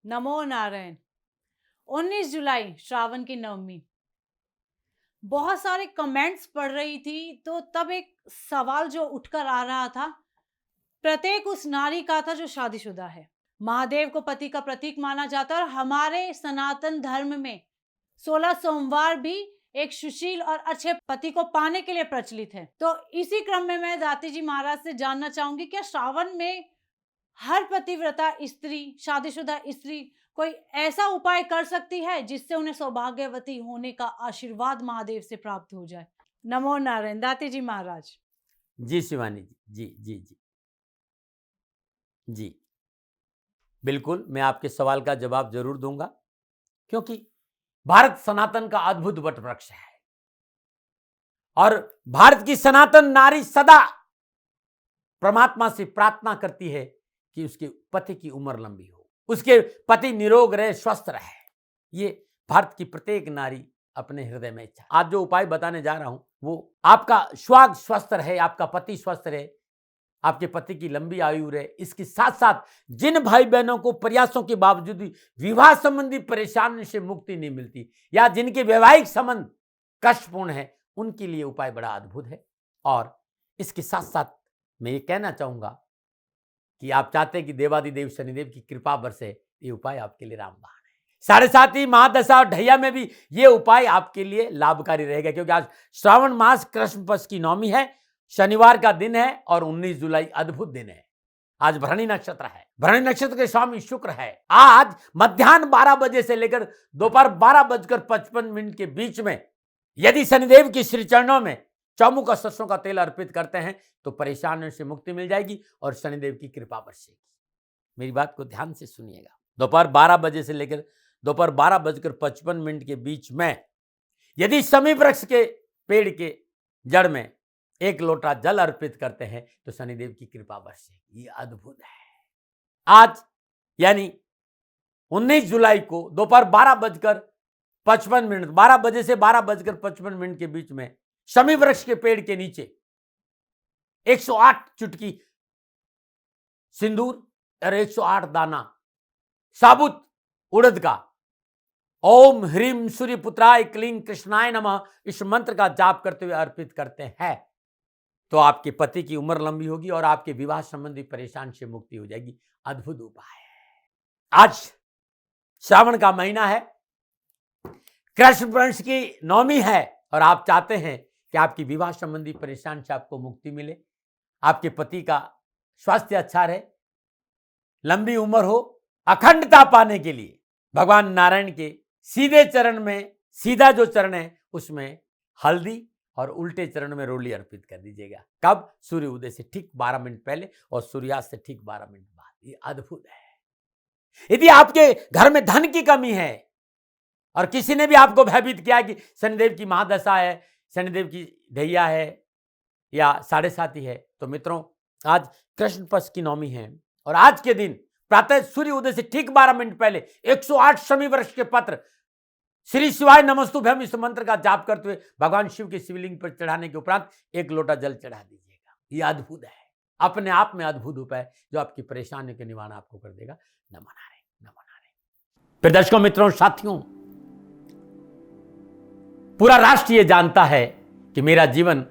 नमो नारायण। 19 जुलाई श्रावण की नवमी। बहुत सारे कमेंट्स पढ़ रही थी तो तब एक सवाल जो उठकर आ रहा था, प्रत्येक उस नारी का था जो शादीशुदा है। महादेव को पति का प्रतीक माना जाता है और हमारे सनातन धर्म में 16 सोमवार भी एक सुशील और अच्छे पति को पाने के लिए प्रचलित है। तो इसी क्रम में मैं दाती जी महाराज से जानना चाहूंगी, क्या श्रावण में हर पतिव्रता स्त्री, शादीशुदा स्त्री कोई ऐसा उपाय कर सकती है जिससे उन्हें सौभाग्यवती होने का आशीर्वाद महादेव से प्राप्त हो जाए? नमो नारायण दाती जी महाराज। जी शिवानी जी जी जी जी जी बिल्कुल, मैं आपके सवाल का जवाब जरूर दूंगा, क्योंकि भारत सनातन का अद्भुत वट वृक्ष है और भारत की सनातन नारी सदा परमात्मा से प्रार्थना करती है कि उसके पति की उम्र लंबी हो, उसके पति निरोग रहे, स्वस्थ रहे। ये भारत की प्रत्येक नारी अपने हृदय में इच्छा। आज जो उपाय बताने जा रहा हूं वो आपका सुहाग स्वस्थ रहे, आपका पति स्वस्थ रहे, आपके पति की लंबी आयु रहे। इसके साथ साथ जिन भाई बहनों को प्रयासों के बावजूद भी विवाह संबंधी परेशानी से मुक्ति नहीं मिलती या जिनके वैवाहिक संबंध कष्टपूर्ण है, उनके लिए उपाय बड़ा अद्भुत है। और इसके साथ साथ मैं ये कहना चाहूंगा कि आप चाहते हैं कि देवादिदेव शनिदेव की कृपा बरसे, ये उपाय आपके लिए रामबाण है। 7.5 महादशा और ढैया में भी ये उपाय आपके लिए लाभकारी रहेगा, क्योंकि आज श्रावण मास कृष्ण पक्ष की नवमी है, शनिवार का दिन है और 19 जुलाई अद्भुत दिन है। आज भरणी नक्षत्र है, भरणी नक्षत्र के स्वामी शुक्र है। आज मध्याह्न 12 बजे से लेकर दोपहर 12:55 के बीच में यदि शनिदेव की श्री चरणों में चौमुख और सरसों का तेल अर्पित करते हैं तो परेशानियों से मुक्ति मिल जाएगी और शनिदेव की कृपा बरसेगी। मेरी बात को ध्यान से सुनिएगा। दोपहर 12 बजे से लेकर दोपहर 12:55 के बीच में यदि शमी वृक्ष के पेड़ के जड़ में 1 लोटा जल अर्पित करते हैं तो शनिदेव की कृपा बरसेगी। ये अद्भुत है। आज यानी 19 जुलाई को दोपहर 12:55 12 बजे से 12:55 के बीच में शमी वृक्ष के पेड़ के नीचे 108 चुटकी सिंदूर और 108 दाना साबुत उड़द का ओम ह्रीम सूर्यपुत्राय क्लीं कृष्णाय नमः इस मंत्र का जाप करते हुए अर्पित करते हैं तो आपके पति की उम्र लंबी होगी और आपके विवाह संबंधी परेशान से मुक्ति हो जाएगी। अद्भुत उपाय है। आज श्रावण का महीना है, कृष्ण पक्ष की नवमी है और आप चाहते हैं कि आपकी विवाह संबंधी परेशान से आपको मुक्ति मिले, आपके पति का स्वास्थ्य अच्छा रहे, लंबी उम्र हो, अखंडता पाने के लिए भगवान नारायण के सीधे चरण में, सीधा जो चरण है उसमें हल्दी और उल्टे चरण में रोली अर्पित कर दीजिएगा। कब? सूर्य उदय से ठीक 12 मिनट पहले और सूर्यास्त से ठीक 12 मिनट बाद। ये अद्भुत है। यदि आपके घर में धन की कमी है और किसी ने भी आपको भयभीत किया कि शनिदेव की महादशा है, शनिदेव की ढैया है या 7.5 है, तो मित्रों आज कृष्ण पक्ष की नवमी है और आज के दिन प्रातः सूर्य उदय से ठीक 12 मिनट पहले 108 शमी वृक्ष के पत्र श्री शिवाय नमस्तुभ्यम इस मंत्र का जाप करते हुए भगवान शिव के शिवलिंग पर चढ़ाने के उपरांत 1 लोटा जल चढ़ा दीजिएगा। यह अद्भुत है, अपने आप में अद्भुत उपाय जो आपकी परेशानियों के निवारण आपको कर देगा। नमो नारायण, नमो नारायण। फिर दर्शकों, मित्रों, साथियों, पूरा राष्ट्र ये जानता है कि मेरा जीवन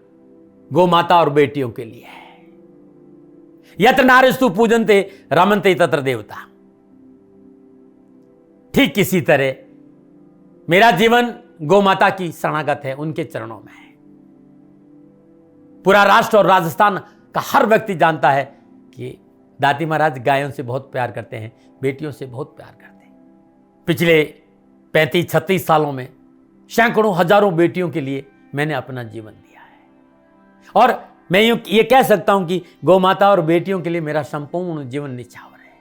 गौ माता और बेटियों के लिए है। यत्र नारीस्तु पूजन्ते रमन्ते तत्र देवता। ठीक किसी तरह मेरा जीवन गौ माता की शरणागत है, उनके चरणों में है। पूरा राष्ट्र और राजस्थान का हर व्यक्ति जानता है कि दाती महाराज गायों से बहुत प्यार करते हैं, बेटियों से बहुत प्यार करते हैं। पिछले 35-36 सालों में सैकड़ों हजारों बेटियों के लिए मैंने अपना जीवन दिया है और मैं ये कह सकता हूं कि गौ माता और बेटियों के लिए मेरा संपूर्ण जीवन निछावर है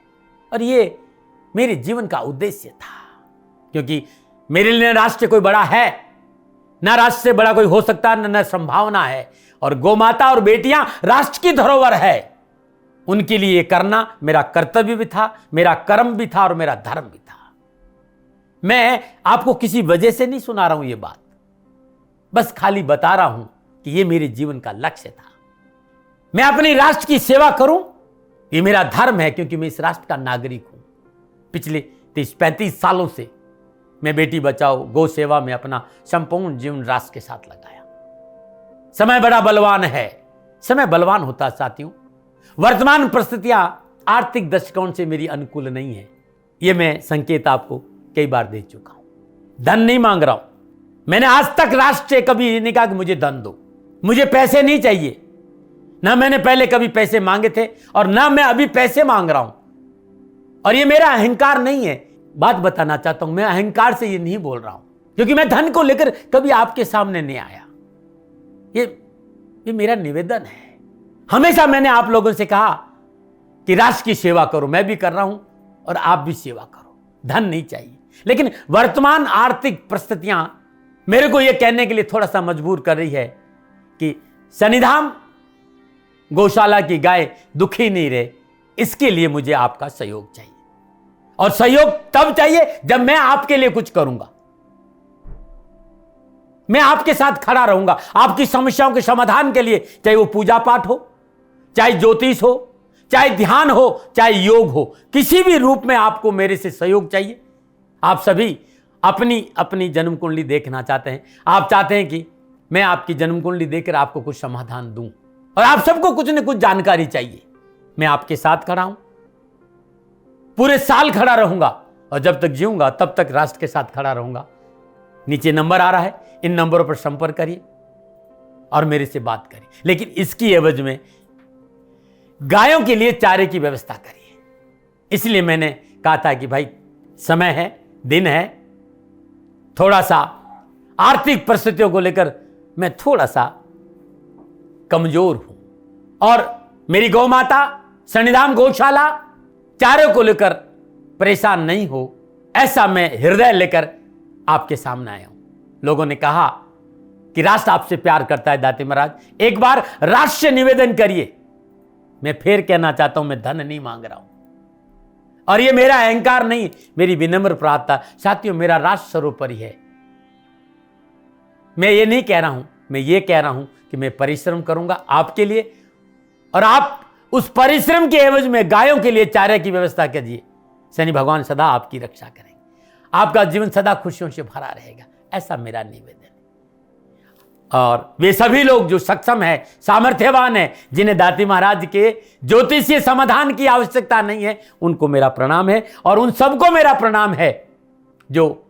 और ये मेरे जीवन का उद्देश्य था, क्योंकि मेरे लिए राष्ट्र कोई बड़ा है ना, राष्ट्र से बड़ा कोई हो सकता है ना संभावना है, और गौ माता और बेटियां राष्ट्र की धरोहर है। उनके लिए करना मेरा कर्तव्य भी था, मेरा कर्म भी था और मेरा धर्म भी था। मैं आपको किसी वजह से नहीं सुना रहा हूं ये बात, बस खाली बता रहा हूं कि ये मेरे जीवन का लक्ष्य था। मैं अपने राष्ट्र की सेवा करूं, ये मेरा धर्म है, क्योंकि मैं इस राष्ट्र का नागरिक हूं। पिछले 30-35 सालों से मैं बेटी बचाओ गौ सेवा में अपना संपूर्ण जीवन राष्ट्र के साथ लगाया। समय बड़ा बलवान है, समय बलवान होता साथियों। वर्तमान परिस्थितियां आर्थिक दृष्टिकोण से मेरी अनुकूल नहीं है, यह मैं संकेत आपको कई बार दे चुका हूं। धन नहीं मांग रहा हूं। मैंने आज तक राष्ट्र से कभी नहीं कहा कि मुझे धन दो, मुझे पैसे नहीं चाहिए। ना मैंने पहले कभी पैसे मांगे थे और ना मैं अभी पैसे मांग रहा हूं। और ये मेरा अहंकार नहीं है। बात बताना चाहता हूं, मैं अहंकार से ये नहीं बोल रहा हूं, क्योंकि मैं धन को लेकर कभी आपके सामने नहीं आया। ये मेरा निवेदन है। हमेशा मैंने आप लोगों से कहा कि राष्ट्र की सेवा करो, मैं भी कर रहा हूं और आप भी सेवा करो। धन नहीं चाहिए, लेकिन वर्तमान आर्थिक परिस्थितियां मेरे को यह कहने के लिए थोड़ा सा मजबूर कर रही है कि सन्निधाम गौशाला की गाय दुखी नहीं रहे, इसके लिए मुझे आपका सहयोग चाहिए। और सहयोग तब चाहिए जब मैं आपके लिए कुछ करूंगा, मैं आपके साथ खड़ा रहूंगा आपकी समस्याओं के समाधान के लिए। चाहे वो पूजा पाठ हो, चाहे ज्योतिष हो, चाहे ध्यान हो, चाहे योग हो, किसी भी रूप में आपको मेरे से सहयोग चाहिए। आप सभी अपनी अपनी जन्म कुंडली देखना चाहते हैं। आप चाहते हैं कि मैं आपकी जन्म कुंडली देखकर आपको कुछ समाधान दूं, और आप सबको कुछ न कुछ जानकारी चाहिए। मैं आपके साथ खड़ा हूं, पूरे साल खड़ा रहूंगा, और जब तक जीऊंगा तब तक राष्ट्र के साथ खड़ा रहूंगा। नीचे नंबर आ रहा है, इन नंबरों पर संपर्क करिए और मेरे से बात करिए। लेकिन इसकी एवज में गायों के लिए चारे की व्यवस्था करिए। इसलिए मैंने कहा था कि भाई समय है, दिन है, थोड़ा सा आर्थिक परिस्थितियों को लेकर मैं थोड़ा सा कमजोर हूं, और मेरी गौ माता सन्निधाम गौशाला चारे को लेकर परेशान नहीं हो, ऐसा मैं हृदय लेकर आपके सामने आया हूं। लोगों ने कहा कि राष्ट्र आपसे प्यार करता है दाती महाराज, एक बार राष्ट्र से निवेदन करिए। मैं फिर कहना चाहता हूं, मैं धन नहीं मांग रहा हूं, और ये मेरा अहंकार नहीं, मेरी विनम्र प्रार्थना। साथियों, मेरा राष्ट्र सर्वोपरि है। मैं ये नहीं कह रहा हूं, मैं ये कह रहा हूं कि मैं परिश्रम करूंगा आपके लिए, और आप उस परिश्रम के एवज में गायों के लिए चारे की व्यवस्था कीजिए। शनि भगवान सदा आपकी रक्षा करेंगे, आपका जीवन सदा खुशियों से भरा रहेगा, ऐसा मेरा निवेदन है। और वे सभी लोग जो सक्षम है, सामर्थ्यवान है, जिन्हें दाती महाराज के ज्योतिषीय समाधान की आवश्यकता नहीं है, उनको मेरा प्रणाम है। और उन सबको मेरा प्रणाम है जो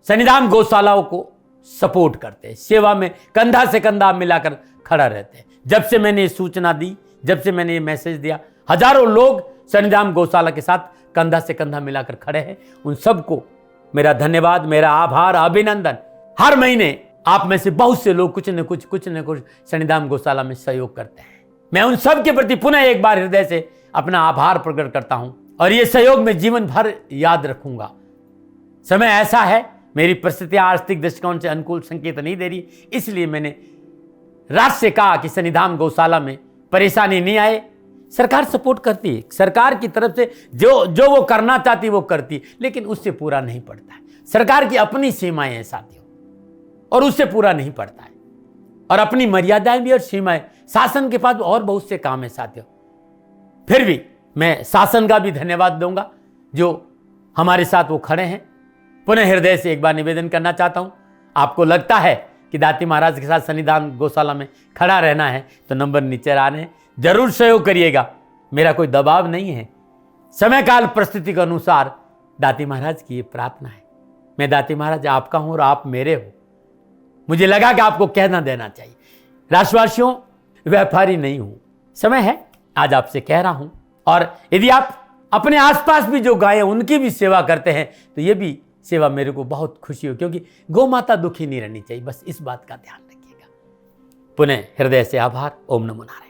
सन्निधाम गौशालाओं को सपोर्ट करते हैं, सेवा में कंधा से कंधा मिलाकर खड़ा रहते हैं। जब से मैंने ये सूचना दी, जब से मैंने ये मैसेज दिया, हजारों लोग सन्निधाम गौशाला के साथ कंधा से कंधा मिलाकर खड़े हैं। उन सबको मेरा धन्यवाद, मेरा आभार, अभिनंदन। हर महीने आप में से बहुत से लोग कुछ न कुछ सन्निधाम गौशाला में सहयोग करते हैं। मैं उन सब के प्रति पुनः एक बार हृदय से अपना आभार प्रकट करता हूं, और ये सहयोग मैं जीवन भर याद रखूंगा। समय ऐसा है, मेरी परिस्थितियां आर्थिक दृष्टिकोण से अनुकूल संकेत नहीं दे रही, इसलिए मैंने राष्ट्र से कहा कि सन्निधाम गौशाला में परेशानी नहीं आए। सरकार सपोर्ट करती है, सरकार की तरफ से जो वो करना चाहती वो करती है, लेकिन उससे पूरा नहीं पड़ता है। सरकार की अपनी सीमाएं हैं साथियों, और उससे पूरा नहीं पड़ता है, और अपनी मर्यादाएं भी और सीमाएं। शासन के पास और बहुत से काम है साथियों। फिर भी मैं शासन का भी धन्यवाद दूंगा जो हमारे साथ वो खड़े हैं। पुनः हृदय से एक बार निवेदन करना चाहता हूं, आपको लगता है कि दाती महाराज के साथ सन्निधान गौशाला में खड़ा रहना है तो नंबर नीचे आ रहे हैं, जरूर सहयोग करिएगा। मेरा कोई दबाव नहीं है, समय काल परिस्थिति के अनुसार दाती महाराज की ये प्रार्थना है। मैं दाती महाराज आपका हूं और आप मेरे हो। मुझे लगा कि आपको कहना देना चाहिए। राष्ट्रवासियों, व्यापारी नहीं हूं, समय है आज आपसे कह रहा हूं। और यदि आप अपने आसपास भी जो गाय उनकी भी सेवा करते हैं तो ये भी सेवा मेरे को बहुत खुशी हो, क्योंकि गौ माता दुखी नहीं रहनी चाहिए। बस इस बात का ध्यान रखिएगा। पुनः हृदय से आभार। ओम नमो नारायण।